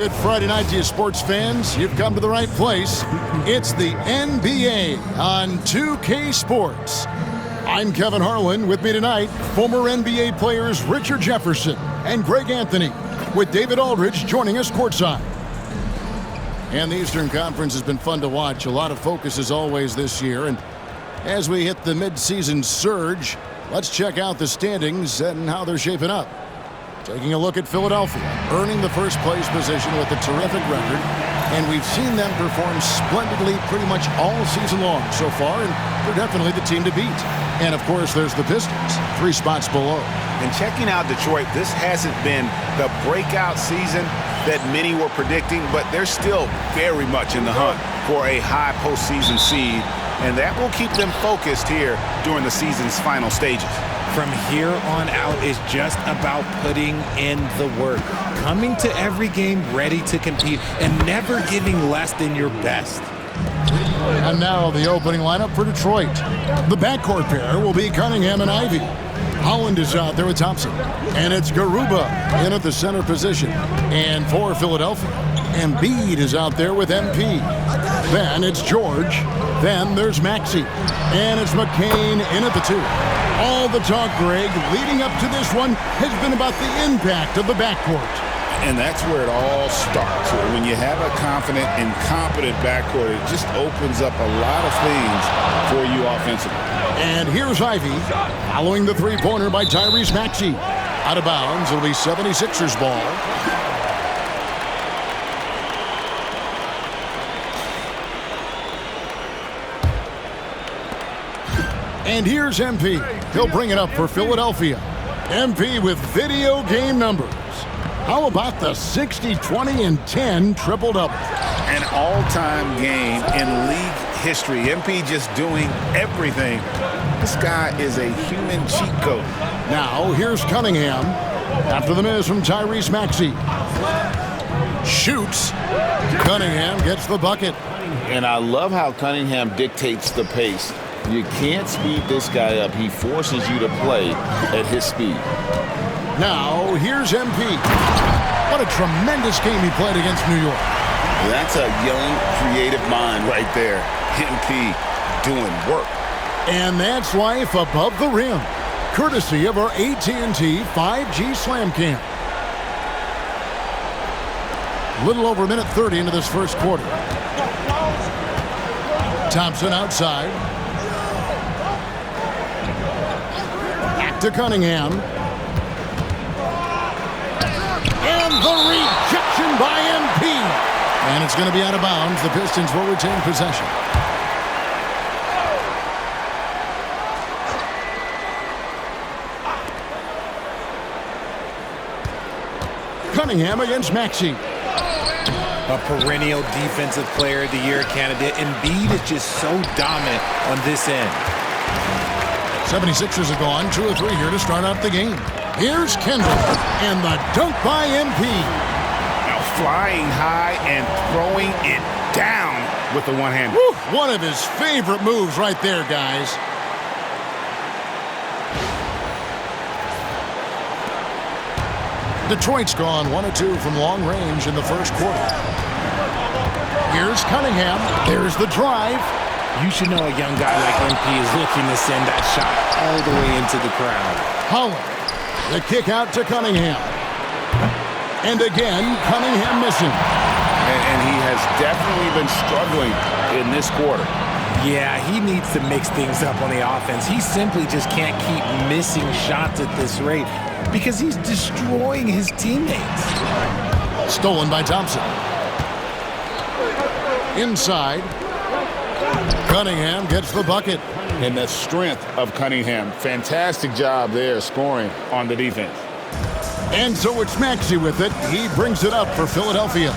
Good Friday night to you sports fans. You've come to the right place. It's the NBA on 2K Sports. I'm Kevin Harlan. With me tonight, former NBA players Richard Jefferson and Greg Anthony, with David Aldridge joining us courtside. And the Eastern Conference has been fun to watch. A lot of focus as always this year. And as we hit the midseason surge, let's check out the standings and how they're shaping up. Taking a look at Philadelphia, earning the first place position with a terrific record. And we've seen them perform splendidly pretty much all season long so far, and they're definitely the team to beat. And of course, there's the Pistons, 3 spots below. And checking out Detroit, this hasn't been the breakout season that many were predicting, but they're still very much in the hunt for a high postseason seed, and that will keep them focused here during the season's final stages. From here on out is just about putting in the work, coming to every game ready to compete, and never giving less than your best. And now the opening lineup for Detroit. The backcourt pair will be Cunningham and Ivy. Holland is out there with Thompson. And it's Garuba in at the center position. And for Philadelphia, Embiid is out there with MP. Then it's George. Then there's Maxey. And it's McCain in at the 2. All the talk, Greg, leading up to this one has been about the impact of the backcourt. And that's where it all starts. When you have a confident and competent backcourt, it just opens up a lot of things for you offensively. And here's Ivy, following the three-pointer by Tyrese Maxey. Out of bounds, it'll be 76ers ball. And here's MP. He'll bring it up for Philadelphia. MP with video game numbers. How about the 60, 20, and 10 triple-double? An all-time game in league history. MP just doing everything. This guy is a human cheat code. Now, here's Cunningham. After the miss from Tyrese Maxey. Shoots. Cunningham gets the bucket. And I love how Cunningham dictates the pace. You can't speed this guy up. He forces you to play at his speed. Now, here's MP. What a tremendous game he played against New York. That's a young, creative mind right there. MP doing work. And that's life above the rim, courtesy of our AT&T 5G Slam Cam. A little over a minute 30 into this first quarter. Thompson outside. Back to Cunningham. And the rejection by MP. And it's going to be out of bounds. The Pistons will retain possession. Cunningham against Maxey. A perennial defensive player of the year candidate. Embiid is just so dominant on this end. 76ers have gone 2 of 3 here to start out the game. Here's Kendall, and the dunk by MP. Now flying high and throwing it down with the one-hander. One of his favorite moves right there, guys. Detroit's gone 1 of 2 from long range in the first quarter. Here's Cunningham. There's the drive. You should know a young guy like MP is looking to send that shot all the way into the crowd. Holland. The kick out to Cunningham. And again, Cunningham missing. And he has definitely been struggling in this quarter. Yeah, he needs to mix things up on the offense. He simply just can't keep missing shots at this rate because he's destroying his teammates. Stolen by Thompson. Inside. Cunningham gets the bucket. And the strength of Cunningham. Fantastic job there scoring on the defense. And so it's Maxey with it. He brings it up for Philadelphia.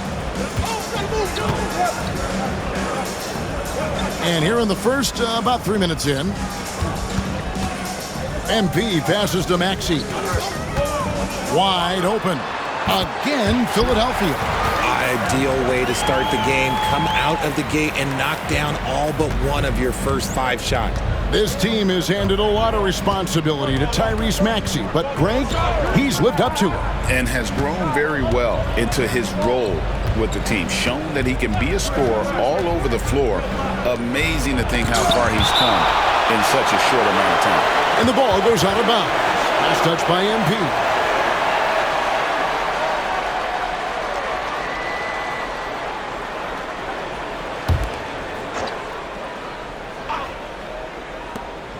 And here in the first, about 3 minutes in, MP passes to Maxey. Wide open. Again, Philadelphia. Ideal way to start the game. Come out of the gate and knock down all but one of your first 5 shots. This team has handed a lot of responsibility to Tyrese Maxey, but Greg, he's lived up to it. And has grown very well into his role with the team. Shown that he can be a scorer all over the floor. Amazing to think how far he's come in such a short amount of time. And the ball goes out of bounds. Last touch by MP.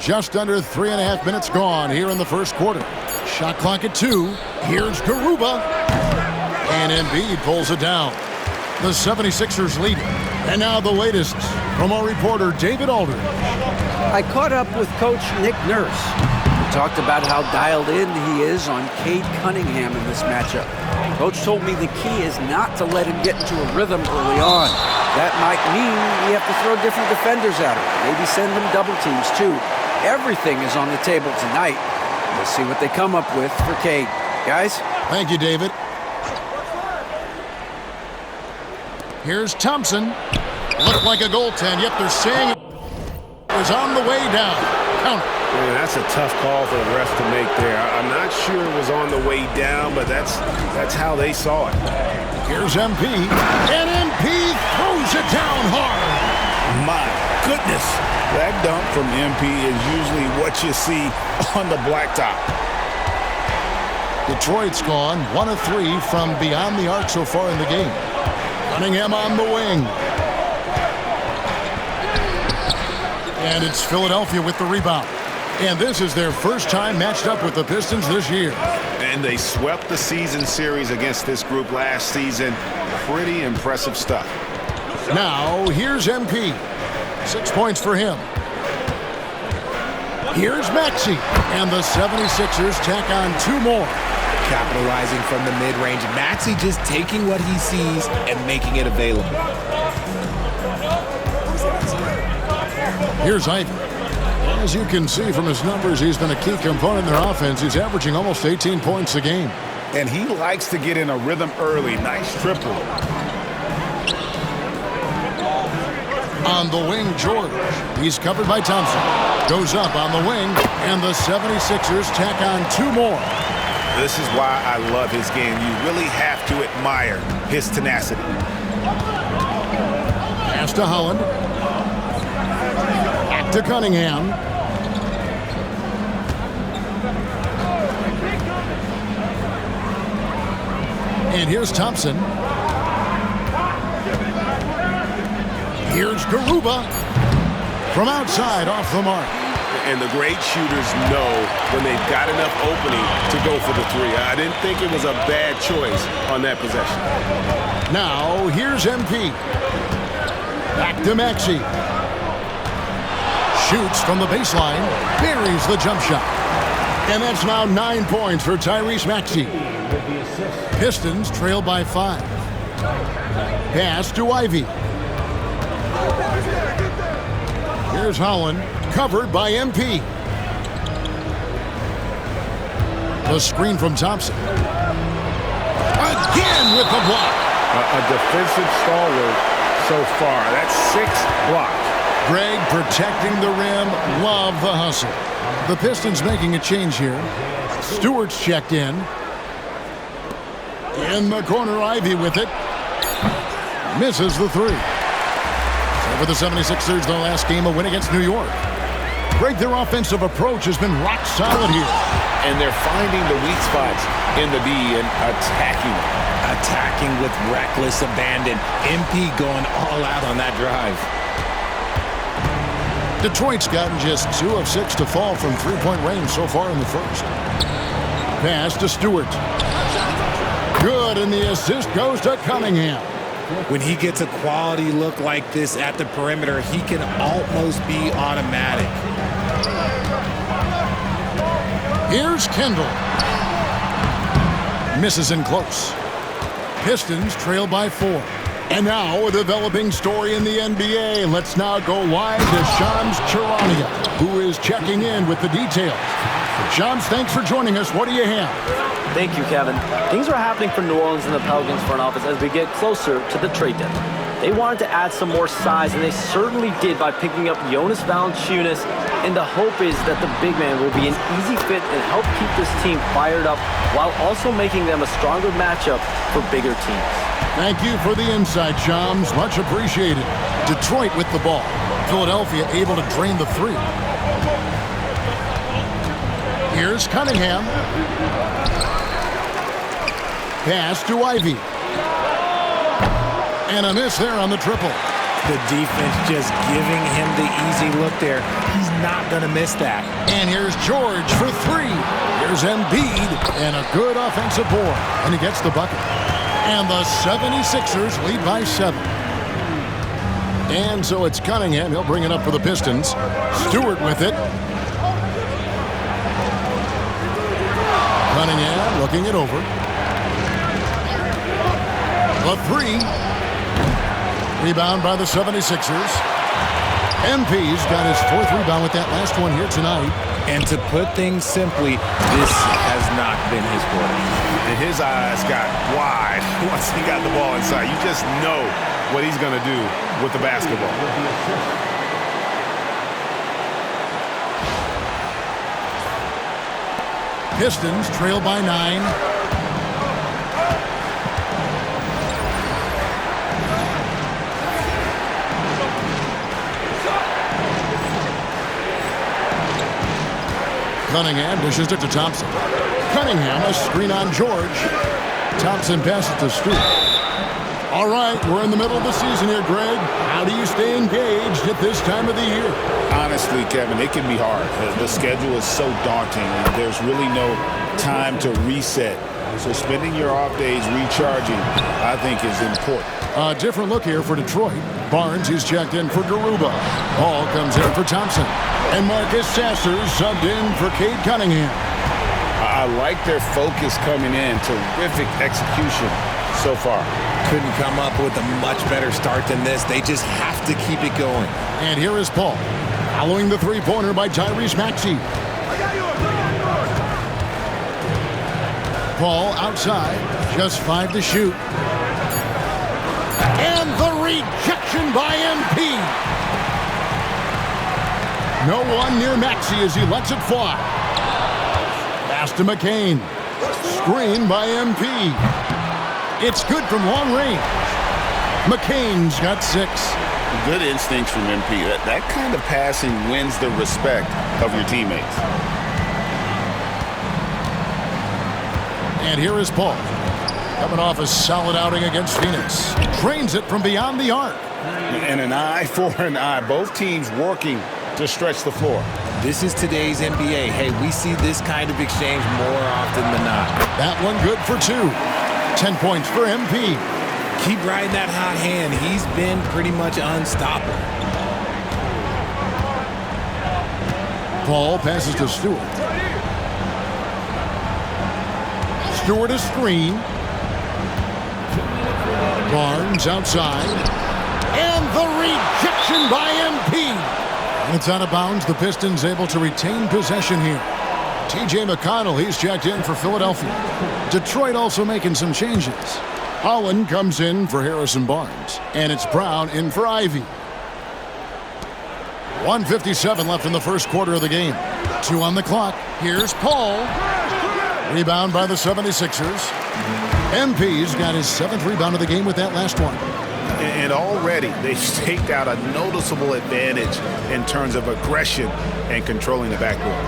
Just under 3.5 minutes gone here in the first quarter. Shot clock at 2. Here's Garuba. And Embiid pulls it down. The 76ers lead it. And now the latest from our reporter, David Aldridge. I caught up with Coach Nick Nurse. We talked about how dialed in he is on Cade Cunningham in this matchup. Coach told me the key is not to let him get into a rhythm early on. That might mean we have to throw different defenders at him. Maybe send them double teams, too. Everything is on the table tonight. We'll see what they come up with for Cade. Guys? Thank you, David. Here's Thompson. Looked like a goaltend, yet they're saying it was on the way down. Count. Man, that's a tough call for the refs to make there. I'm not sure it was on the way down, but that's how they saw it. Here's MP. And MP throws it down hard. My goodness. That dunk from MP is usually what you see on the blacktop. Detroit's gone 1 of 3 from beyond the arc so far in the game. Cunningham on the wing. And it's Philadelphia with the rebound. And this is their first time matched up with the Pistons this year. And they swept the season series against this group last season. Pretty impressive stuff. Now, here's MP. 6 points for him. Here's Maxey. And the 76ers tack on 2 more. Capitalizing from the mid-range. Maxey just taking what he sees and making it available. Here's Ivy. As you can see from his numbers, he's been a key component in their offense. He's averaging almost 18 points a game. And he likes to get in a rhythm early. Nice triple. On the wing, George. He's covered by Thompson. Goes up on the wing, and the 76ers tack on 2 more. This is why I love his game. You really have to admire his tenacity. Pass to Holland. Back to Cunningham. And here's Thompson. Here's Garuba. From outside, off the mark. And the great shooters know when they've got enough opening to go for the 3. I didn't think it was a bad choice on that possession. Now, here's MP. Back to Maxey. Shoots from the baseline. Buries the jump shot. And that's now 9 points for Tyrese Maxey. Pistons trail by 5. Pass to Ivy. Here's Holland, covered by MP. The screen from Thompson. Again with the block. A defensive stalwart so far. That's 6 blocks. Greg protecting the rim. Love the hustle. The Pistons making a change here. Stewart's checked in. In the corner, Ivy with it. Misses the 3. For the 76ers, their last game, a win against New York. Greg, their offensive approach has been rock solid here. And they're finding the weak spots in the D and attacking them. Attacking with reckless abandon. MP going all out on that drive. Detroit's gotten just 2 of 6 to fall from 3-point range so far in the first. Pass to Stewart. Good, and the assist goes to Cunningham. When he gets a quality look like this at the perimeter, he can almost be automatic. Here's Kendall. Misses in close. Pistons trail by 4. And now a developing story in the NBA. Let's now go live to Shams Charania, who is checking in with the details. Shams, thanks for joining us. What do you have? Thank you, Kevin. Things are happening for New Orleans and the Pelicans front office as we get closer to the trade deadline. They wanted to add some more size, and they certainly did by picking up Jonas Valanciunas, and the hope is that the big man will be an easy fit and help keep this team fired up while also making them a stronger matchup for bigger teams. Thank you for the insight, Shams. Much appreciated. Detroit with the ball. Philadelphia able to drain the three. Here's Cunningham. Pass to Ivy. And a miss there on the triple. The defense just giving him the easy look there. He's not going to miss that. And here's George for three. Here's Embiid. And a good offensive board. And he gets the bucket. And the 76ers lead by 7. And so it's Cunningham. He'll bring it up for the Pistons. Stewart with it. Cunningham looking it over. The three. Rebound by the 76ers. MP's got his 4th rebound with that last one here tonight. And to put things simply, this has not been his quarter. And his eyes got wide once he got the ball inside. You just know what he's going to do with the basketball. Pistons trail by 9. Cunningham dishes it to Thompson. Cunningham, a screen on George. Thompson passes to Stewart. All right, we're in the middle of the season here, Greg. How do you stay engaged at this time of the year? Honestly, Kevin, it can be hard. The schedule is so daunting, and there's really no time to reset. So spending your off days recharging, I think, is important. A different look here for Detroit. Barnes, he's checked in for Garuba. Ball comes in for Thompson. And Marcus Sasser subbed in for Cade Cunningham. I like their focus coming in. Terrific execution so far. Couldn't come up with a much better start than this. They just have to keep it going. And here is Paul, following the three-pointer by Tyrese Maxey. Paul outside, just 5 to shoot. And the rejection by MP. No one near Maxey as he lets it fly. Pass to McCain. Screen by MP. It's good from long range. McCain's got 6. Good instincts from MP. That kind of passing wins the respect of your teammates. And here is Paul. Coming off a solid outing against Phoenix. Drains it from beyond the arc. And an eye for an eye. Both teams working to stretch the floor. This is today's NBA. Hey, we see this kind of exchange more often than not. That one good for 2. 10 points for MP. Keep riding that hot hand. He's been pretty much unstoppable. Paul passes to Stewart. Stewart a screen. Barnes outside. And the rejection by MP. It's out of bounds. The Pistons able to retain possession here. T.J. McConnell, he's checked in for Philadelphia. Detroit also making some changes. Holland comes in for Harrison Barnes. And it's Brown in for Ivy. 1:57 left in the first quarter of the game. 2 on the clock. Here's Paul. Rebound by the 76ers. MP's got his 7th rebound of the game with that last one. And already they've staked out a noticeable advantage in terms of aggression and controlling the backboard.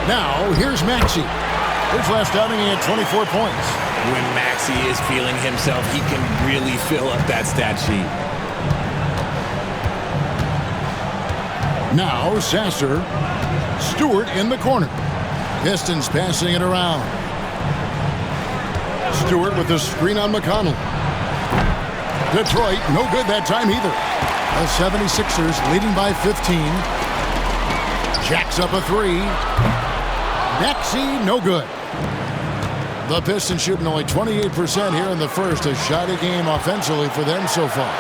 Now, here's Maxey. His last outing, he had 24 points. When Maxey is feeling himself, he can really fill up that stat sheet. Now, Sasser. Stewart in the corner. Pistons passing it around. Stewart with the screen on McConnell. Detroit, no good that time either. The 76ers leading by 15. Jacks up a 3. Maxey, no good. The Pistons shooting only 28% here in the first. A shoddy game offensively for them so far.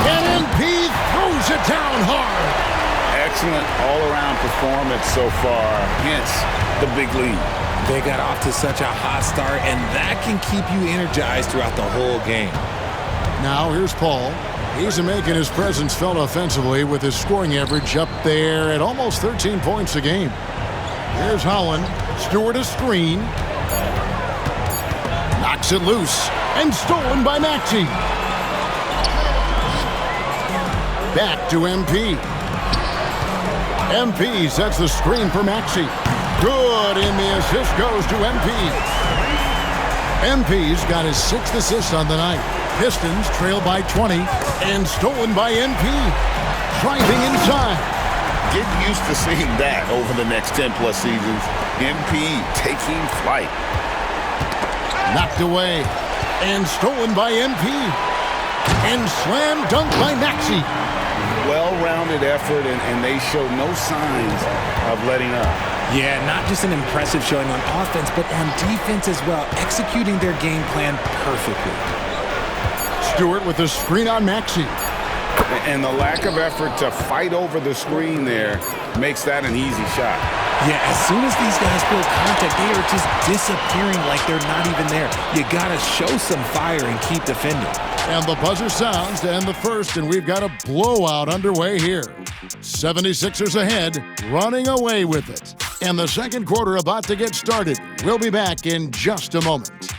And MP throws it down hard. Excellent all-around performance so far, hence the big lead. They got off to such a hot start, and that can keep you energized throughout the whole game. Now here's Paul. He's making his presence felt offensively with his scoring average up there at almost 13 points a game. Here's Holland. Stewart a screen. Knocks it loose. And stolen by Maxey. Back to MP. MP sets the screen for Maxey. Good, and the assist goes to MP. MP's got his 6th assist on the night. Pistons trail by 20 and stolen by MP. Driving inside. Get used to seeing that over the next 10-plus seasons. MP taking flight. Knocked away and stolen by MP. And slam dunk by Maxey. Well-rounded effort, and they show no signs of letting up. Yeah, not just an impressive showing on offense, but on defense as well, executing their game plan perfectly. Stewart with the screen on Maxey. And the lack of effort to fight over the screen there makes that an easy shot. Yeah, as soon as these guys feel contact, they are just disappearing like they're not even there. You got to show some fire and keep defending. And the buzzer sounds to end the first, and we've got a blowout underway here. 76ers ahead, running away with it. And the second quarter about to get started. We'll be back in just a moment.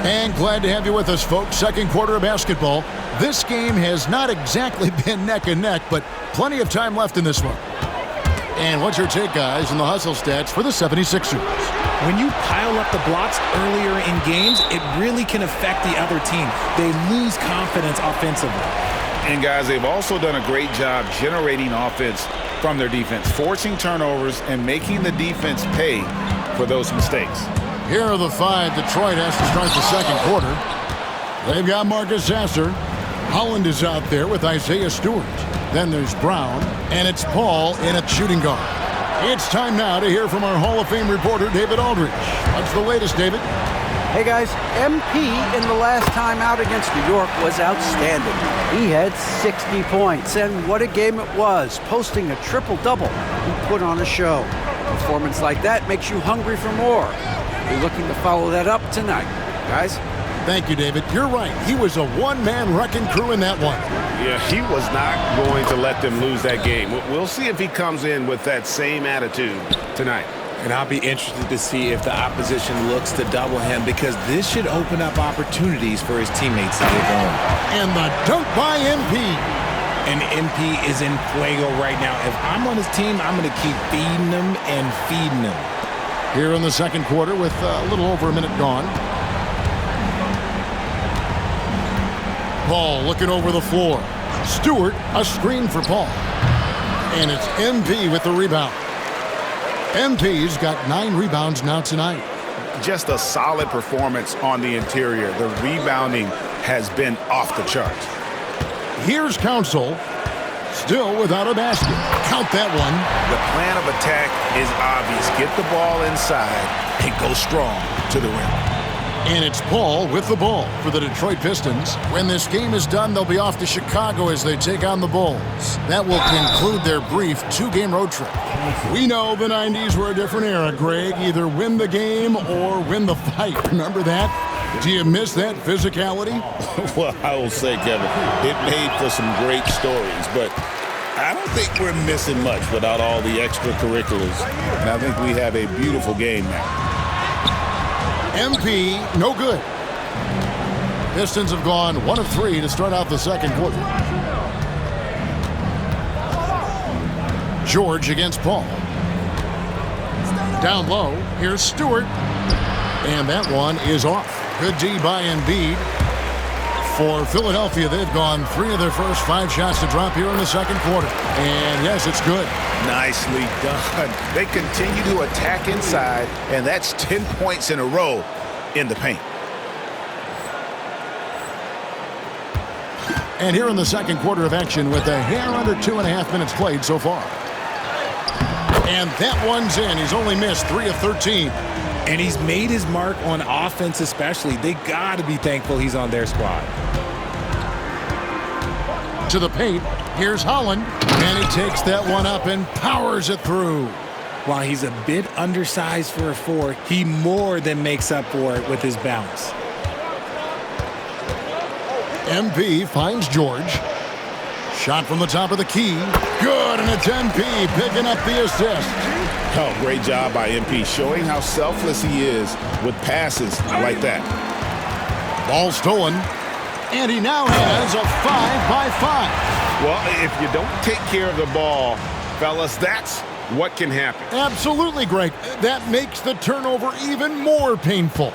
And glad to have you with us, folks. Second quarter of basketball. This game has not exactly been neck and neck, but plenty of time left in this one. And what's your take, guys, on the hustle stats for the 76ers? When you pile up the blocks earlier in games, it really can affect the other team. They lose confidence offensively. And, guys, they've also done a great job generating offense from their defense, forcing turnovers and making the defense pay for those mistakes. Here are the 5 Detroit has to start the second quarter. They've got Marcus Sasser. Holland is out there with Isaiah Stewart. Then there's Brown, and it's Paul in at shooting guard. It's time now to hear from our Hall of Fame reporter, David Aldridge. What's the latest, David? Hey guys, MP in the last time out against New York was outstanding. He had 60 points, and what a game it was, posting a triple-double. He put on a show. A performance like that makes you hungry for more. We're looking to follow that up tonight. Guys? Thank you, David. You're right. He was a one-man wrecking crew in that one. Yeah, he was not going to let them lose that game. We'll see if he comes in with that same attitude tonight. And I'll be interested to see if the opposition looks to double him, because this should open up opportunities for his teammates to get going. And the dunk by MP. And MP is in fuego right now. If I'm on his team, I'm going to keep feeding him and feeding him. Here in the second quarter with a little over a minute gone. Paul looking over the floor. Stewart, a screen for Paul. And it's MP with the rebound. MP's got 9 rebounds now tonight. Just a solid performance on the interior. The rebounding has been off the charts. Here's Council. Still without a basket. Count that one. The plan of attack is obvious. Get the ball inside and go strong to the rim. And it's Paul with the ball for the Detroit Pistons. When this game is done, they'll be off to Chicago as they take on the Bulls. That will conclude their brief 2-game road trip. We know the 90s were a different era, Greg. Either win the game or win the fight. Remember that? Do you miss that physicality? Well, I will say, Kevin, it made for some great stories, but I don't think we're missing much without all the extracurriculars. And I think we have a beautiful game now. MP, no good. Pistons have gone 1 of 3 to start out the second quarter. George against Paul. Down low, here's Stewart. And that one is off. Good D by Embiid. For Philadelphia, they've gone 3 of their first 5 shots to drop here in the second quarter. And yes, it's good. Nicely done. They continue to attack inside, and that's 10 points in a row in the paint. And here in the second quarter of action with a hair under 2.5 minutes played so far. And that one's in. He's only missed 3 of 13. And he's made his mark on offense especially. They got to be thankful he's on their squad. To the paint, here's Holland. And he takes that one up and powers it through. While he's a bit undersized for a 4, he more than makes up for it with his bounce. MP finds George. Shot from the top of the key. Good, and it's MP picking up the assist. Oh, great job by MP, showing how selfless he is with passes like that. Ball stolen, and he now has a 5-by-5. Well, if you don't take care of the ball, fellas, that's what can happen. Absolutely, Greg. That makes the turnover even more painful.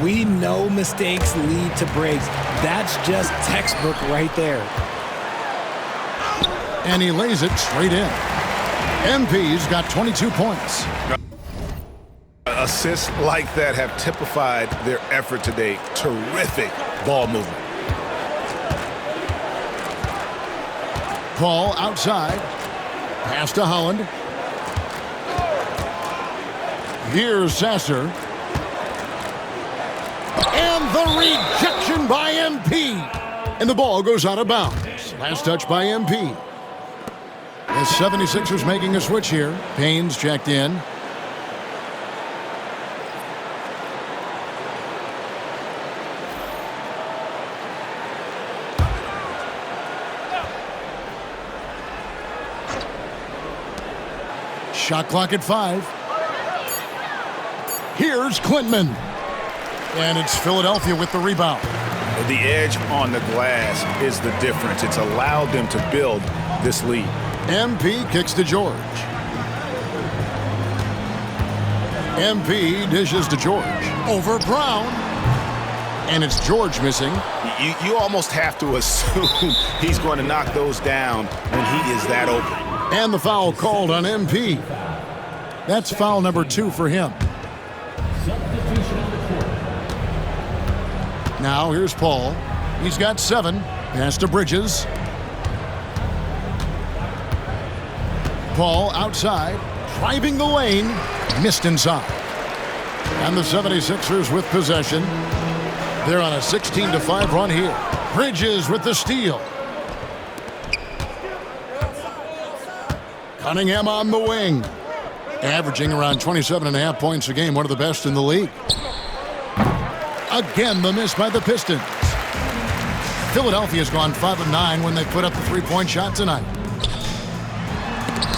We know mistakes lead to breaks. That's just textbook right there. And he lays it straight in. MP's got 22 points. Assists like that have typified their effort today. Terrific ball movement. Paul outside. Pass to Holland. Here's Sasser. And the rejection by MP. And the ball goes out of bounds. Last touch by MP. The 76ers making a switch here. Payne's checked in. Shot clock at 5. Here's Klintman. And it's Philadelphia with the rebound. The edge on the glass is the difference. It's allowed them to build this lead. MP kicks to George. MP dishes to George. Over Brown. And it's George missing. You almost have to assume he's going to knock those down when he is that open. And the foul called on MP. That's foul number 2 for him. Now here's Paul. He's got 7. Pass to Bridges. Paul outside, driving the lane, missed inside. And the 76ers with possession. They're on a 16-5 run here. Bridges with the steal. Cunningham on the wing. Averaging around 27.5 points a game, one of the best in the league. Again, the miss by the Pistons. Philadelphia's gone 5 of 9 when they put up the three-point shot tonight.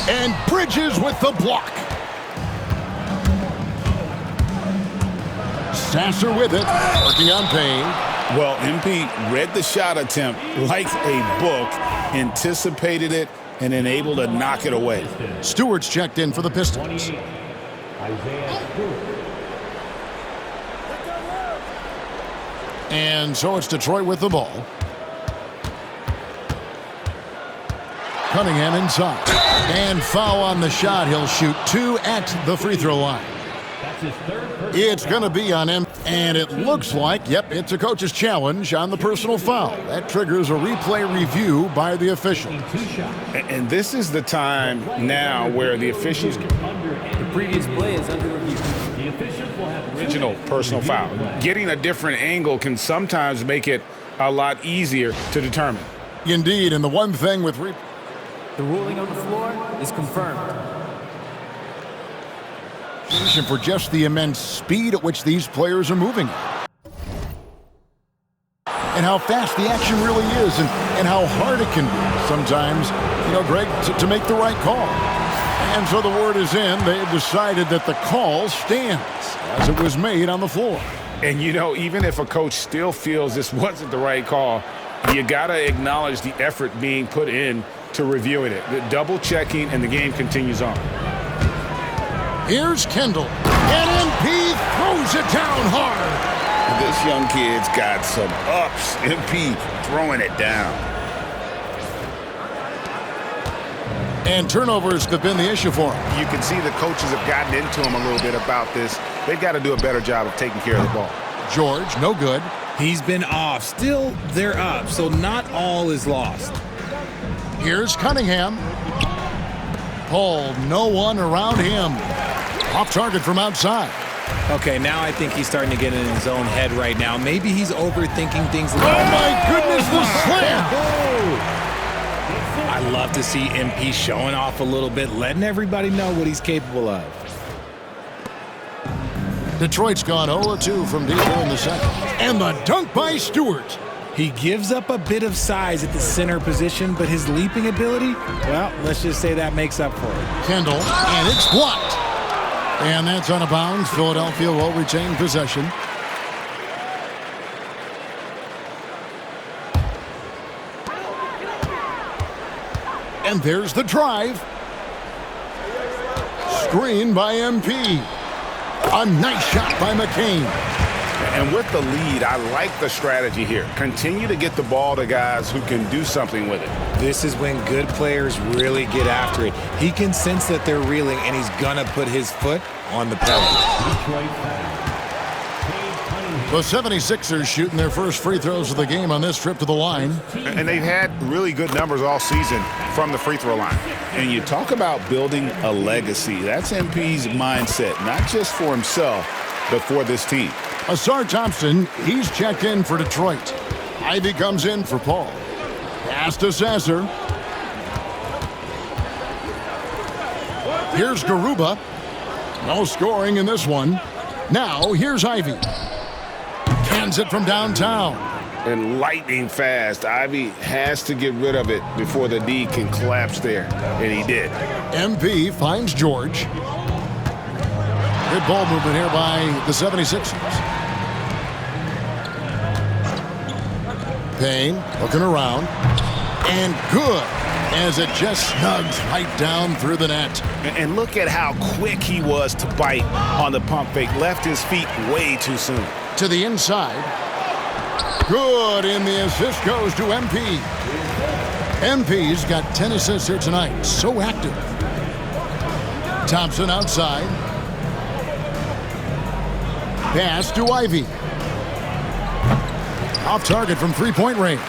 And Bridges with the block. Sasser with it, working on Payne. Well, MP read the shot attempt like a book, anticipated it, and then able to knock it away. Stewart's checked in for the Pistons. And so it's Detroit with the ball. Cunningham inside. And foul on the shot. He'll shoot 2 at the free throw line. It's going to be on him. And it looks like, yep, it's a coach's challenge on the personal foul. That triggers a replay review by the official. And this is the time now where the officials... The previous play is under review. The officials will have original personal foul. Getting a different angle can sometimes make it a lot easier to determine. Indeed, and the one thing with the ruling on the floor is confirmed. For just the immense speed at which these players are moving. And how fast the action really is, and how hard it can be sometimes, Greg, to make the right call. And so the word is in. They have decided that the call stands as it was made on the floor. And, even if a coach still feels this wasn't the right call, you got to acknowledge the effort being put in to reviewing it. The double checking, and the game continues on. Here's Kendall, and MP throws it down hard. This young kid's got some ups. MP throwing it down. And turnovers have been the issue for him. You can see the coaches have gotten into him a little bit about this. They've got to do a better job of taking care of the ball. George, no good. He's been off. Still, they're up, so not all is lost. Here's Cunningham. Pulled, no one around him. Off target from outside. Okay, now I think he's starting to get in his own head right now. Maybe he's overthinking things a little. Oh my goodness, the slam! I love to see MP showing off a little bit, letting everybody know what he's capable of. Detroit's gone 0-2 from deep in the second. And the dunk by Stewart. He gives up a bit of size at the center position, but his leaping ability, well, let's just say that makes up for it. Kendall, and it's blocked. And that's out of bounds. Philadelphia will retain possession. And there's the drive. Screen by MP. A nice shot by McCain. And with the lead, I like the strategy here. Continue to get the ball to guys who can do something with it. This is when good players really get after it. He can sense that they're reeling, and he's going to put his foot on the pedal. The 76ers shooting their first free throws of the game on this trip to the line. And they've had really good numbers all season from the free throw line. And you talk about building a legacy. That's MP's mindset, not just for himself, but for this team. Asar Thompson, he's checked in for Detroit. Ivy comes in for Paul. Pass to Sasser. Here's Garuba. No scoring in this one. Now here's Ivy. Cans it from downtown. And lightning fast. Ivy has to get rid of it before the D can collapse there. And he did. MP finds George. Good ball movement here by the 76ers. Payne looking around. And good as it just snugs right down through the net. And look at how quick he was to bite on the pump fake. Left his feet way too soon. To the inside. Good, and the assist goes to MP. MP's got 10 assists here tonight. So active. Thompson outside. Pass to Ivy. Off target from three-point range.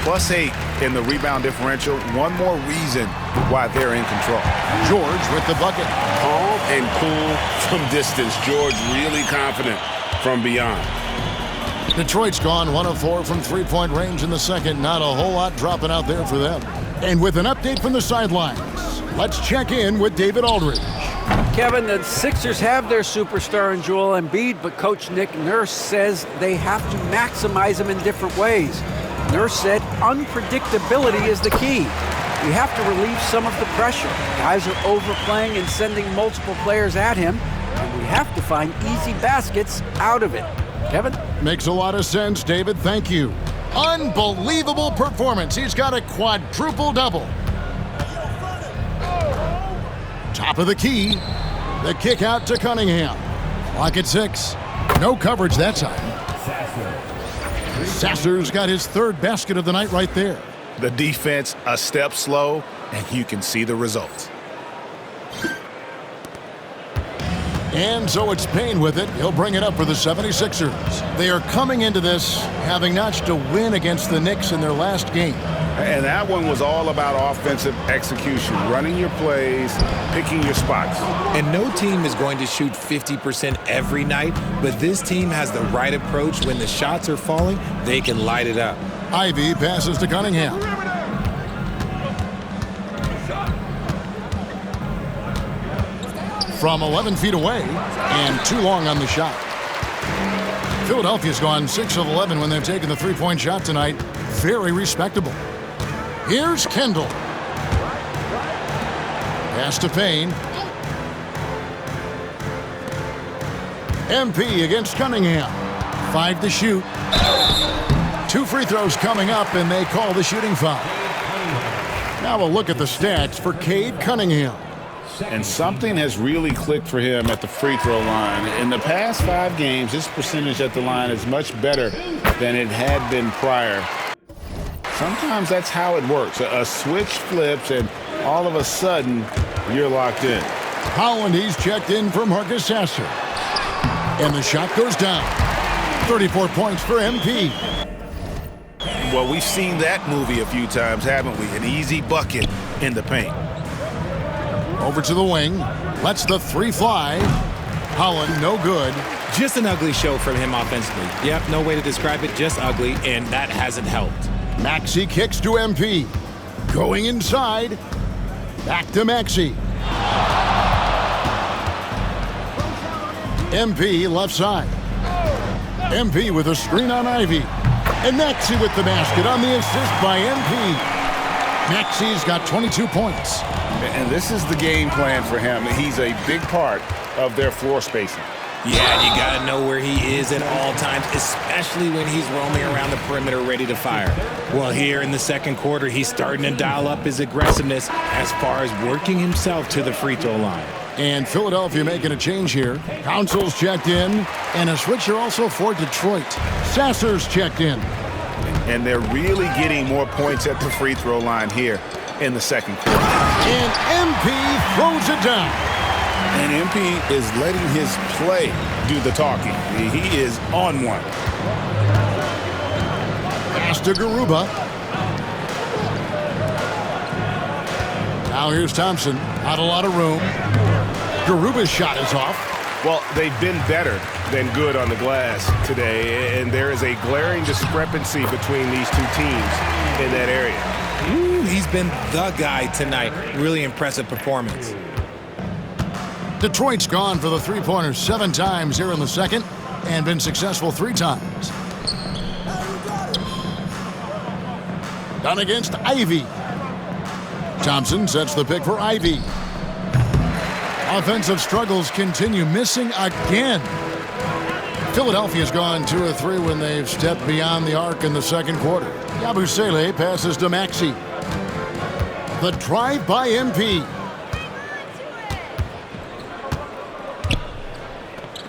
+8 in the rebound differential. One more reason why they're in control. George with the bucket. Calm and cool from distance. George really confident from beyond. Detroit's gone 1 of 4 from three-point range in the second. Not a whole lot dropping out there for them. And with an update from the sidelines, let's check in with David Aldridge. Kevin, the Sixers have their superstar in Joel Embiid, but Coach Nick Nurse says they have to maximize him in different ways. Nurse said unpredictability is the key. We have to relieve some of the pressure. Guys are overplaying and sending multiple players at him, and we have to find easy baskets out of it. Kevin? Makes a lot of sense, David. Thank you. Unbelievable performance. He's got a quadruple-double. Top of the key. The kick out to Cunningham. Clock at 6. No coverage that time. Sasser's got his third basket of the night right there. The defense a step slow, and you can see the results. And so it's Payne with it. He'll bring it up for the 76ers. They are coming into this having notched a win against the Knicks in their last game. And that one was all about offensive execution, running your plays, picking your spots. And no team is going to shoot 50% every night, but this team has the right approach. When the shots are falling, they can light it up. Ivy passes to Cunningham. From 11 feet away, and too long on the shot. Philadelphia's gone 6 of 11 when they've taken the three-point shot tonight. Very respectable. Here's Kendall. Pass to Payne. MP against Cunningham. 5 to shoot. 2 free throws coming up, and they call the shooting foul. Now a look at the stats for Cade Cunningham. And something has really clicked for him at the free throw line. In the past 5 games, his percentage at the line is much better than it had been prior. Sometimes that's how it works. A switch flips, and all of a sudden, you're locked in. Holland, he's checked in for Marcus Sasser. And the shot goes down. 34 points for MP. Well, we've seen that movie a few times, haven't we? An easy bucket in the paint. Over to the wing. Lets the three fly. Holland, no good. Just an ugly show from him offensively. Yep, no way to describe it, just ugly, and that hasn't helped. Maxey kicks to MP. Going inside. Back to Maxey. MP left side. MP with a screen on Ivy. And Maxey with the basket on the assist by MP. Maxey's got 22 points. And this is the game plan for him. He's a big part of their floor spacing. Yeah, you got to know where he is at all times, especially when he's roaming around the perimeter ready to fire. Well, here in the second quarter, he's starting to dial up his aggressiveness as far as working himself to the free throw line. And Philadelphia making a change here. Council's checked in, and a switcher also for Detroit. Sasser's checked in. And they're really getting more points at the free throw line here in the second quarter. And MP throws it down. And MP is letting his play do the talking. He is on one. Pass to Garuba. Now here's Thompson. Not a lot of room. Garuba's shot is off. Well, they've been better than good on the glass today, and there is a glaring discrepancy between these two teams in that area. Ooh, he's been the guy tonight. Really impressive performance. Detroit's gone for the three-pointers 7 times here in the second and been successful 3 times. Done against Ivy. Thompson sets the pick for Ivy. Offensive struggles continue, missing again. Philadelphia's gone 2 of 3 when they've stepped beyond the arc in the second quarter. Yabusele passes to Maxey. The drive by MP.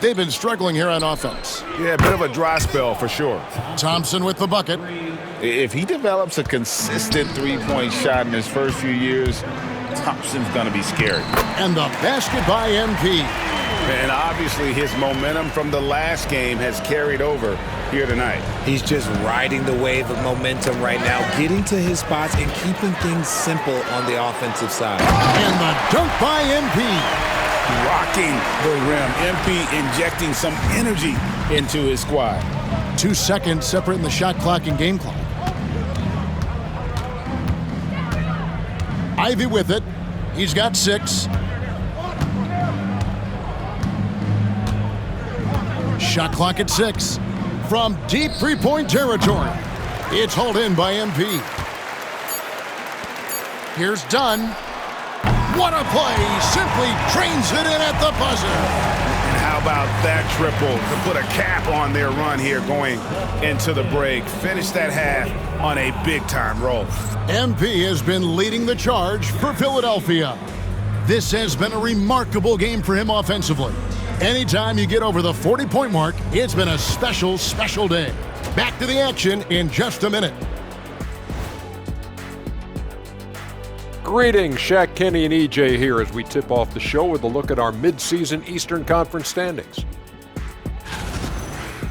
They've been struggling here on offense. Yeah, a bit of a dry spell for sure. Thompson with the bucket. If he develops a consistent three-point shot in his first few years, Thompson's going to be scary. And the basket by MP. And obviously his momentum from the last game has carried over here tonight. He's just riding the wave of momentum right now, getting to his spots and keeping things simple on the offensive side. And the dunk by MP. Rocking the rim. MP injecting some energy into his squad. 2 seconds separating the shot clock and game clock. Ivy with it. He's got 6. Shot clock at 6. From deep three-point territory. It's hauled in by MP. Here's Dunn. What a play! Simply trains it in at the buzzer. And how about that triple to put a cap on their run here going into the break. Finish that half on a big-time roll. MP has been leading the charge for Philadelphia. This has been a remarkable game for him offensively. Anytime you get over the 40-point mark, it's been a special, special day. Back to the action in just a minute. Greetings, Shaq, Kenny, and EJ here as we tip off the show with a look at our midseason Eastern Conference standings.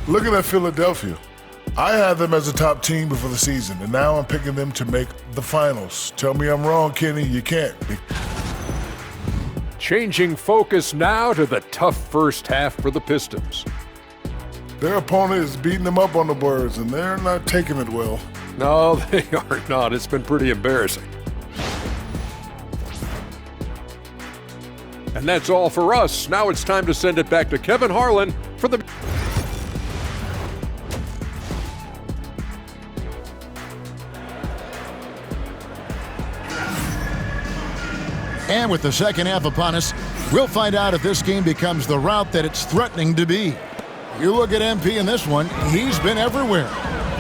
Looking at Philadelphia, I had them as a top team before the season, and now I'm picking them to make the finals. Tell me I'm wrong, Kenny. You can't. Changing focus now to the tough first half for the Pistons. Their opponent is beating them up on the boards, and they're not taking it well. No, they are not. It's been pretty embarrassing. And that's all for us. Now it's time to send it back to Kevin Harlan for the... And with the second half upon us, we'll find out if this game becomes the route that it's threatening to be. You look at MP in this one, he's been everywhere.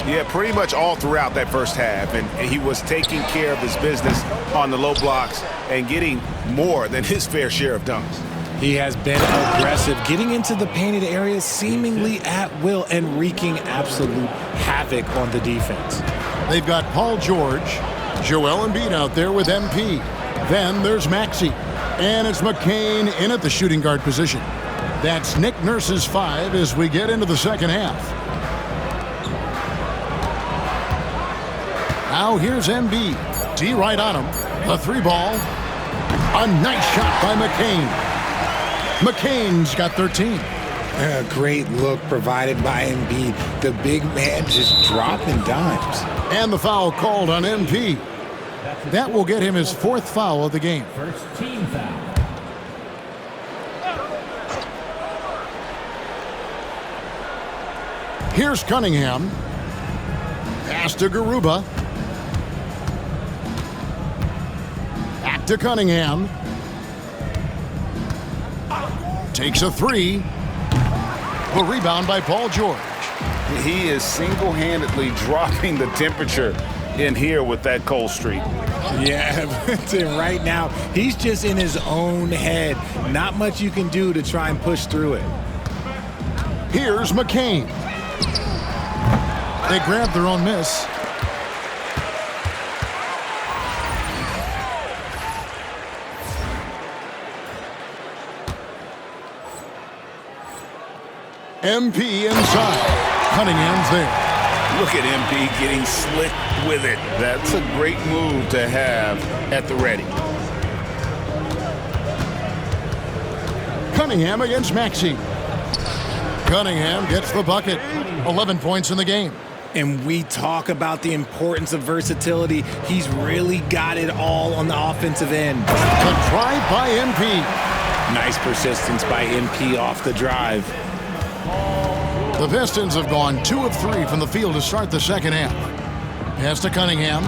Yeah, pretty much all throughout that first half, and he was taking care of his business on the low blocks and getting more than his fair share of dunks. He has been aggressive, getting into the painted areas seemingly at will and wreaking absolute havoc on the defense. They've got Paul George, Joel Embiid out there with MP. Then there's Maxey. And it's McCain in at the shooting guard position. That's Nick Nurse's 5 as we get into the second half. Now here's MB. D right on him. The 3 ball. A nice shot by McCain. McCain's got 13. A great look provided by Embiid. The big man just dropping dimes. And the foul called on MP. That will get him his 4th foul of the game. First team foul. Here's Cunningham. Pass to Garuba. Back to Cunningham. Takes a 3. The rebound by Paul George. He is single-handedly dropping the temperature in here with that cold streak. Yeah, right now, he's just in his own head. Not much you can do to try and push through it. Here's McCain. They grabbed their own miss. MP inside. Cunningham's there. Look at MP getting slick with it. That's a great move to have at the ready. Cunningham against Maxey. Cunningham gets the bucket. 11 points in the game. And we talk about the importance of versatility. He's really got it all on the offensive end. The drive by MP. Nice persistence by MP off the drive. The Pistons have gone 2 of 3 from the field to start the second half. Pass to Cunningham.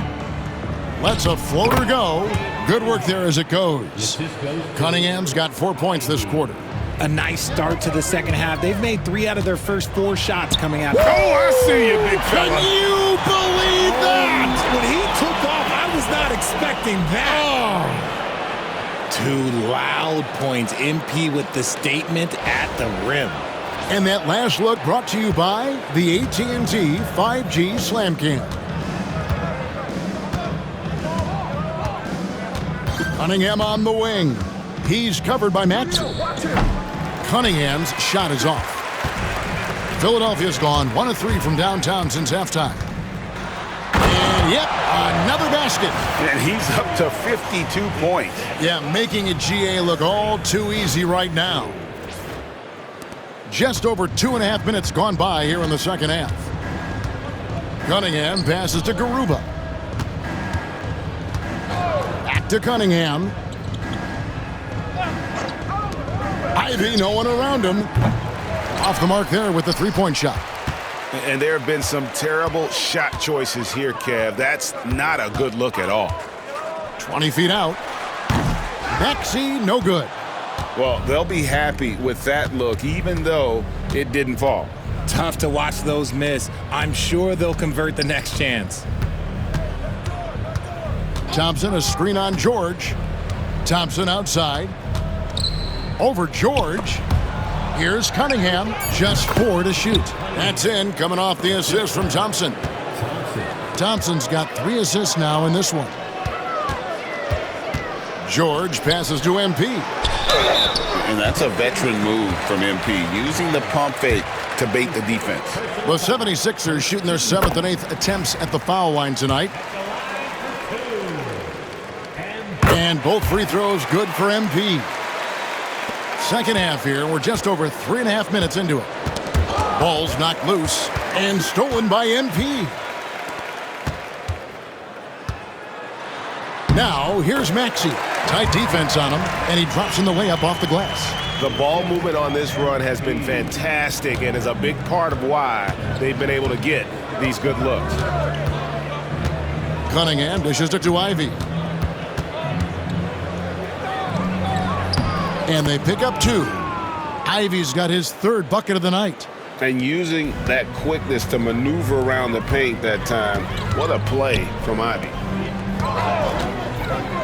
Lets a floater go. Good work there as it goes. Cunningham's got 4 points this quarter. A nice start to the second half. They've made 3 out of their first 4 shots coming out. Oh, I see you, big fella. Can you believe that? When he took off, I was not expecting that. 2 loud points. MP with the statement at the rim. And that last look brought to you by the AT&T 5G Slam Cam. Cunningham on the wing. He's covered by Max. Cunningham's shot is off. Philadelphia's gone 1 of 3 from downtown since halftime. And yep, another basket. And he's up to 52 points. Yeah, making a GA look all too easy right now. Just over 2.5 minutes gone by here in the second half. Cunningham passes to Garuba. Back to Cunningham. Ivy, no one around him. Off the mark there with the 3-point shot. And there have been some terrible shot choices here, Kev. That's not a good look at all. 20 feet out. Maxey, no good. Well, they'll be happy with that look, even though it didn't fall. Tough to watch those miss. I'm sure they'll convert the next chance. Thompson, a screen on George. Thompson outside. Over George. Here's Cunningham. Just 4 to shoot. That's in, coming off the assist from Thompson. Thompson's got 3 assists now in this one. George passes to MP. And that's a veteran move from MP, using the pump fake to bait the defense. The 76ers shooting their 7th and 8th attempts at the foul line tonight. And both free throws good for MP. Second half here, we're just over 3.5 minutes into it. Ball's knocked loose and stolen by MP. Now, here's Maxey. Tight defense on him, and he drops in the layup off the glass. The ball movement on this run has been fantastic and is a big part of why they've been able to get these good looks. Cunningham dishes it to Ivy. And they pick up 2. Ivy's got his 3rd bucket of the night. And using that quickness to maneuver around the paint that time, what a play from Ivy.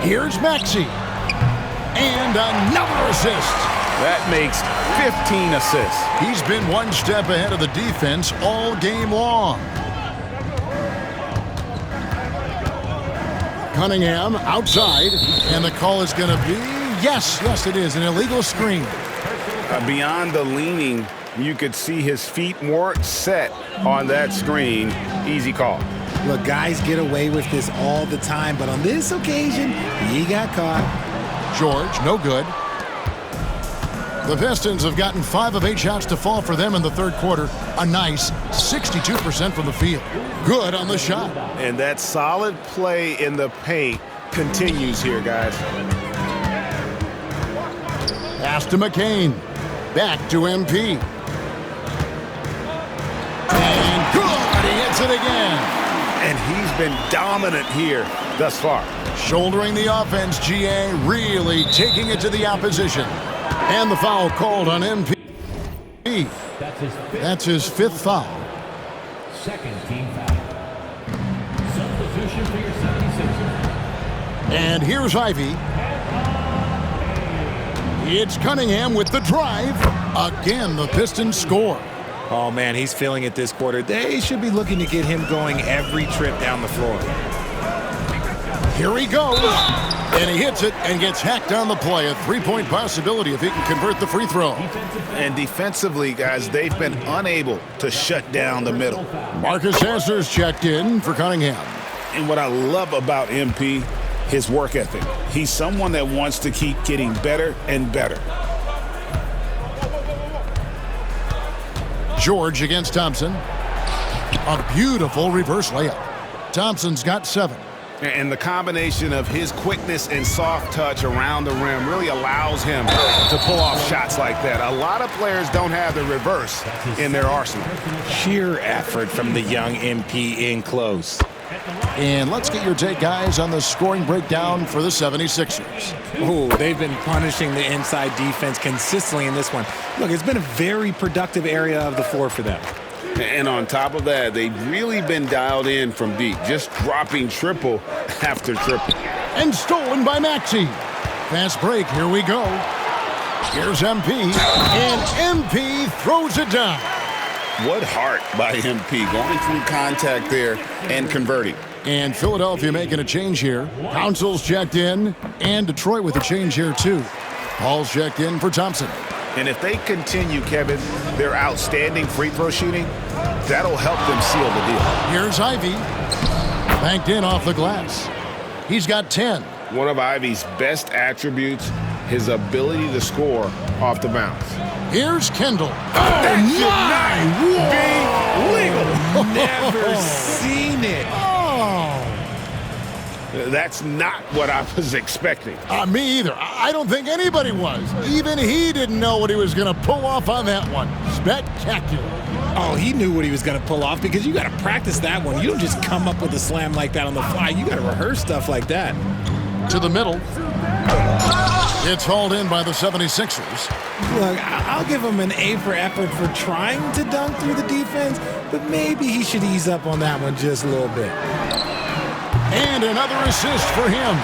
Here's Maxey. And another assist. That makes 15 assists. He's been 1 step ahead of the defense all game long. Cunningham outside, and the call is going to be, yes, it is, an illegal screen. Beyond the leaning, you could see his feet weren't set on that screen. Easy call. Look, guys get away with this all the time, but on this occasion, he got caught. George, no good. The Pistons have gotten 5 of 8 shots to fall for them in the third quarter. A nice 62% from the field. Good on the shot. And that solid play in the paint continues here, guys. Pass to McCain. Back to MP. And good! He hits it again. And he's been dominant here thus far. Shouldering the offense, GA really taking it to the opposition. And the foul called on MP. That's his fifth foul. Second team foul. Substitution for your 76ers. And here's Ivy. It's Cunningham with the drive. Again, the Pistons score. Oh, man, he's feeling it this quarter. They should be looking to get him going every trip down the floor. Here he goes. And he hits it and gets hacked on the play. A three-point possibility if he can convert the free throw. And defensively, guys, they've been unable to shut down the middle. Marcus Sasser's checked in for Cunningham. And what I love about MP, his work ethic. He's someone that wants to keep getting better and better. George against Thompson. A beautiful reverse layup. Thompson's got 7. And the combination of his quickness and soft touch around the rim really allows him to pull off shots like that. A lot of players don't have the reverse in their arsenal. Sheer effort from the young MP in close. And let's get your take, guys, on the scoring breakdown for the 76ers. Oh, they've been punishing the inside defense consistently in this one. Look, it's been a very productive area of the floor for them. And on top of that, they've really been dialed in from deep, just dropping triple after triple. And stolen by Maxey. Fast break, here we go. Here's MP, and MP throws it down. What heart by MP, going through contact there and converting. And Philadelphia making a change here. Council's checked in, and Detroit with a change here too. Paul's checked in for Thompson. And if they continue, Kevin, their outstanding free throw shooting, that'll help them seal the deal. Here's Ivy. Banked in off the glass. He's got 10. One of Ivy's best attributes, his ability to score off the bounce. Here's Kendall. That should not be legal. Never seen it. Oh. That's not what I was expecting. Me either. I don't think anybody was. Even he didn't know what he was going to pull off on that one. Spectacular. Oh, he knew what he was going to pull off because you got to practice that one. You don't just come up with a slam like that on the fly. You got to rehearse stuff like that. To the middle. It's hauled in by the 76ers. Look, I'll give him an A for effort for trying to dunk through the defense, but maybe he should ease up on that one just a little bit. And another assist for him.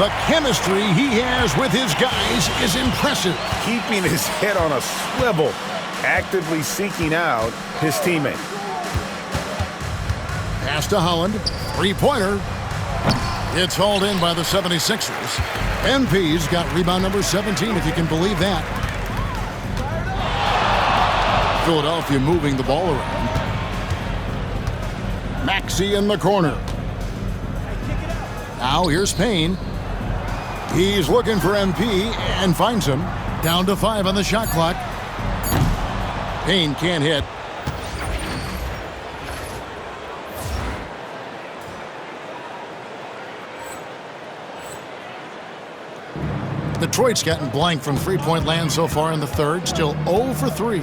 The chemistry he has with his guys is impressive. Keeping his head on a swivel, actively seeking out his teammate. Pass to Holland. Three-pointer. It's hauled in by the 76ers. MP's got rebound number 17, if you can believe that. Philadelphia moving the ball around. Maxey in the corner. Now here's Payne. He's looking for MP and finds him. Down to 5 on the shot clock. Payne can't hit. Detroit's gotten blank from three-point land so far in the third. Still 0 for 3.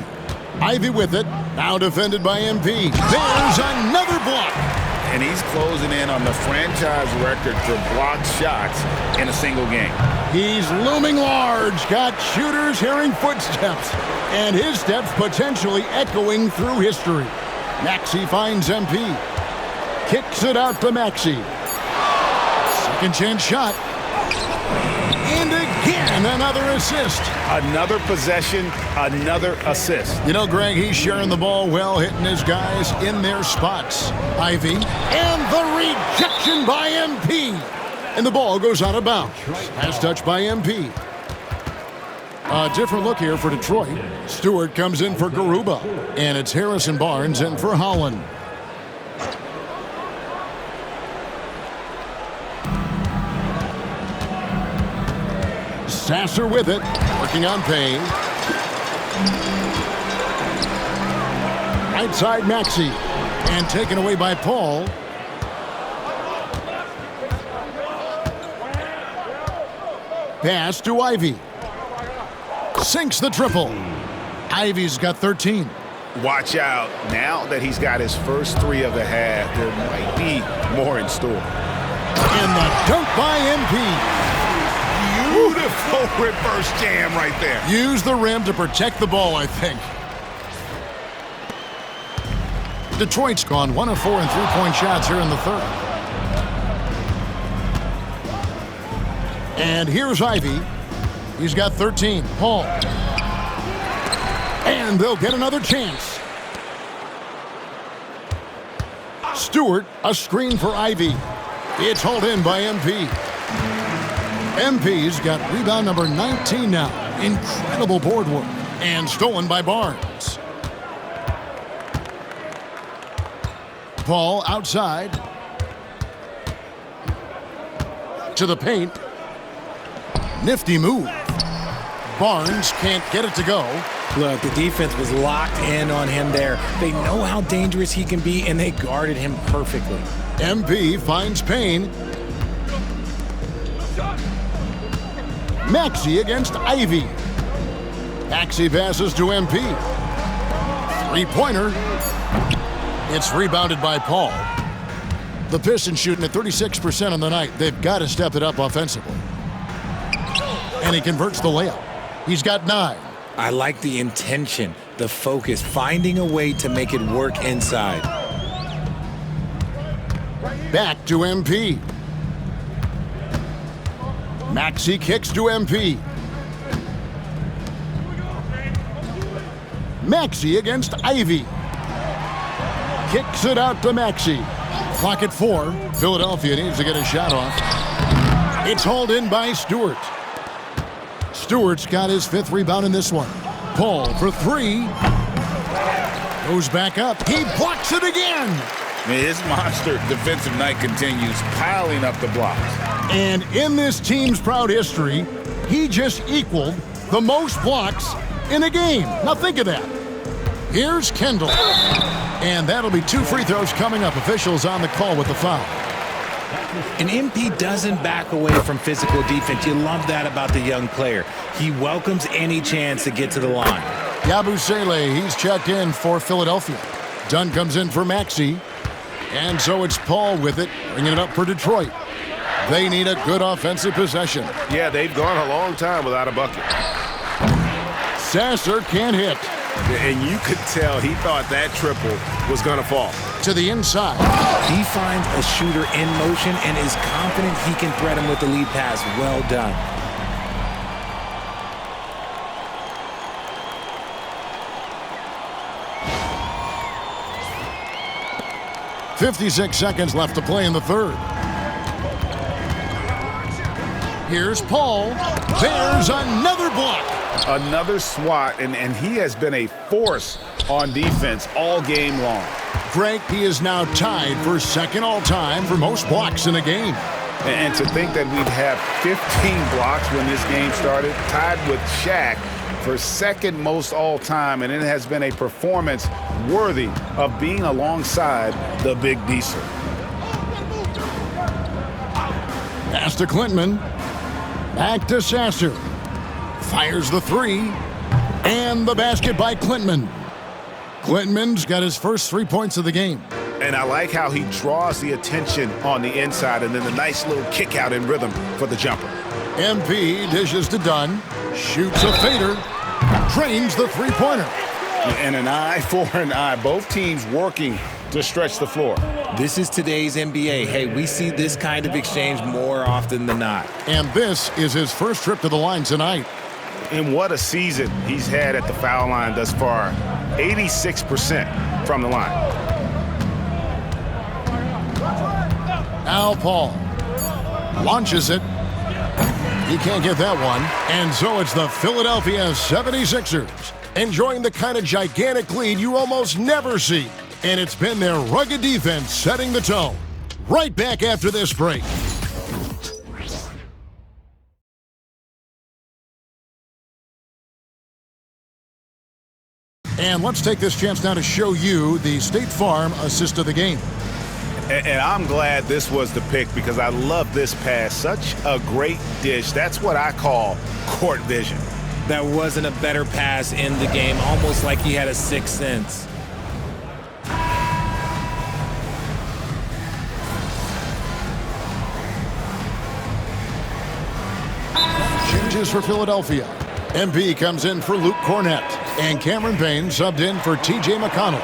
Ivy with it. Now defended by MP. There's another block. And he's closing in on the franchise record for blocked shots in a single game. He's looming large. Got shooters hearing footsteps. And his steps potentially echoing through history. Maxey finds MP. Kicks it out to Maxey. Second chance shot. And again, another assist. Another possession, another assist. You know, Greg, he's sharing the ball well, hitting his guys in their spots. Ivy, and the rejection by MP. And the ball goes out of bounds. Pass touched by MP. A different look here for Detroit. Stewart comes in for Garuba. And it's Harrison Barnes in for Holland. Sasser with it. Working on Payne. Right side Maxey. And taken away by Paul. Pass to Ivy. Sinks the triple. Ivy's got 13. Watch out. Now that he's got his first 3 of the half, there might be more in store. And the dunk by MP. Beautiful reverse jam right there. Use the rim to protect the ball, I think. Detroit's gone 1 of 4 in three-point shots here in the third. And here's Ivy. He's got 13. Paul. And they'll get another chance. Stewart, a screen for Ivy. It's hauled in by MP. MP's got rebound number 19 now. Incredible board work. And stolen by Barnes. Paul outside. To the paint. Nifty move. Barnes can't get it to go. Look, the defense was locked in on him there. They know how dangerous he can be, and they guarded him perfectly. MP finds Payne. Maxey against Ivy. Maxey passes to MP. Three-pointer. It's rebounded by Paul. The Pistons shooting at 36% on the night. They've got to step it up offensively. And he converts the layup. He's got 9. I like the intention, the focus, finding a way to make it work inside. Back to MP. Maxey kicks to MP. Maxey against Ivy. Kicks it out to Maxey. Clock at 4. Philadelphia needs to get a shot off. It's hauled in by Stewart. Stewart's got his 5th rebound in this one. Paul for 3. Goes back up. He blocks it again. His monster defensive night continues, piling up the blocks. And in this team's proud history, he just equaled the most blocks in a game. Now think of that. Here's Kendall. And that'll be 2 free throws coming up. Officials on the call with the foul. And MP doesn't back away from physical defense. You love that about the young player. He welcomes any chance to get to the line. Yabusele, he's checked in for Philadelphia. Dunn comes in for Maxey. And so it's Paul with it, bringing it up for Detroit. They need a good offensive possession. Yeah, they've gone a long time without a bucket. Sasser can't hit. And you could tell he thought that triple was going to fall. To the inside. He finds a shooter in motion and is confident he can threat him with the lead pass. Well done. .56 seconds left to play in the third. Here's Paul. There's another block. Another swat, and he has been a force on defense all game long. Greg, he is now tied for 2nd all-time for most blocks in a game. And to think that we'd have 15 blocks when this game started, tied with Shaq for 2nd most all-time, and it has been a performance worthy of being alongside the Big Diesel. Pass to Klintman. Back to Sasser. Fires the 3. And the basket by Klintman. Klintman's got his first 3 points of the game. And I like how he draws the attention on the inside, and then the nice little kick out in rhythm for the jumper. MP dishes to Dunn. Shoots a fader. Drains the 3-pointer. And an eye for an eye. Both teams working to stretch the floor. This is today's NBA. Hey, we see this kind of exchange more often than not. And this is his first trip to the line tonight. And what a season he's had at the foul line thus far. 86% from the line. Now Paul. Launches it. He can't get that one. And so it's the Philadelphia 76ers enjoying the kind of gigantic lead you almost never see. And it's been their rugged defense setting the tone. Right back after this break. And let's take this chance now to show you the State Farm assist of the game. And I'm glad this was the pick because I love this pass. Such a great dish. That's what I call court vision. That wasn't a better pass in the game, almost like he had a sixth sense. Changes for Philadelphia. MP comes in for Luke Cornett. And Cameron Payne subbed in for T.J. McConnell.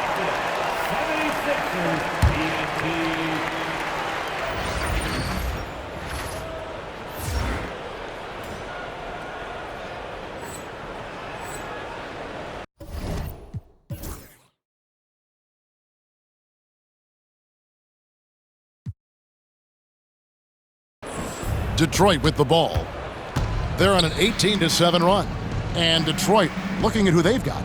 Detroit with the ball. They're on an 18-7 run. And Detroit looking at who they've got.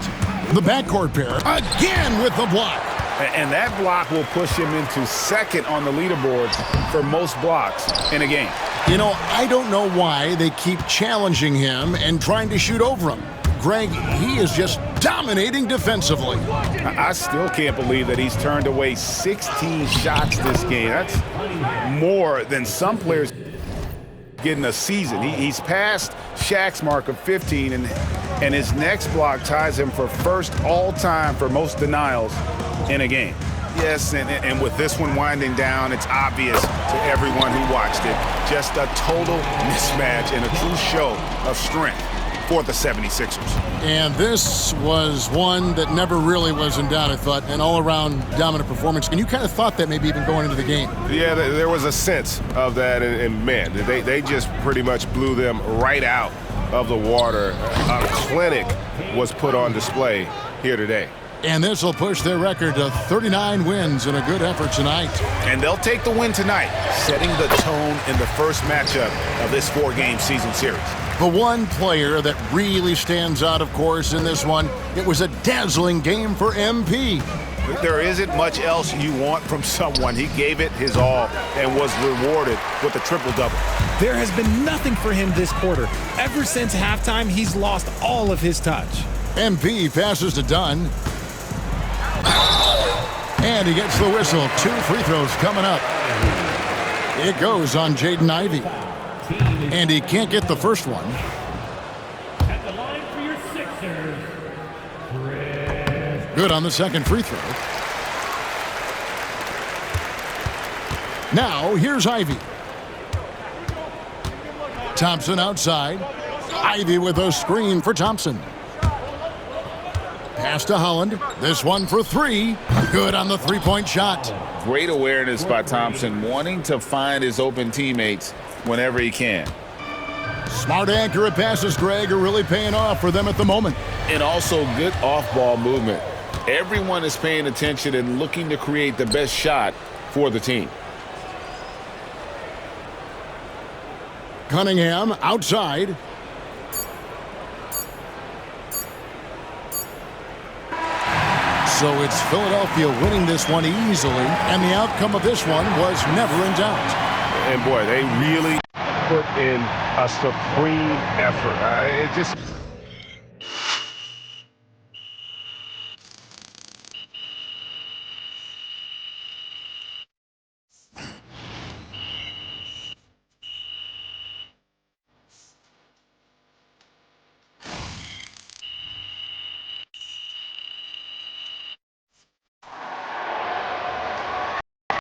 The backcourt pair again with the block. And that block will push him into second on the leaderboard for most blocks in a game. You know, I don't know why they keep challenging him and trying to shoot over him. Greg, he is just dominating defensively. I still can't believe that he's turned away 16 shots this game. That's more than some players get in a season. He's passed Shaq's mark of 15, and his next block ties him for first all-time for most denials in a game. Yes, and with this one winding down, it's obvious to everyone who watched it. Just a total mismatch and a true show of strength for the 76ers. And this was one that never really was in doubt, I thought, an all-around dominant performance. And you kind of thought that maybe even going into the game. Yeah, there was a sense of that, and man, they just pretty much blew them right out of the water. A clinic was put on display here today. And this will push their record to 39 wins in a good effort tonight. And they'll take the win tonight, setting the tone in the first matchup of this four-game season series. The one player that really stands out, of course, in this one, it was a dazzling game for MP. There isn't much else you want from someone. He gave it his all and was rewarded with a triple-double. There has been nothing for him this quarter. Ever since halftime, he's lost all of his touch. MP passes to Dunn. And he gets the whistle. 2 free throws coming up. It goes on Jaden Ivey. And he can't get the first one. At the line for your Sixers, Good on the second free throw. Now, here's Ivey. Thompson outside. Ivey with a screen for Thompson. Pass to Holland. This one for 3. Good on the three-point shot. Great awareness by Thompson, wanting to find his open teammates whenever he can. Smart, accurate passes, Greg, are really paying off for them at the moment. And also good off-ball movement. Everyone is paying attention and looking to create the best shot for the team. Cunningham outside. So it's Philadelphia winning this one easily, and the outcome of this one was never in doubt. And boy, they really put in a supreme effort. It just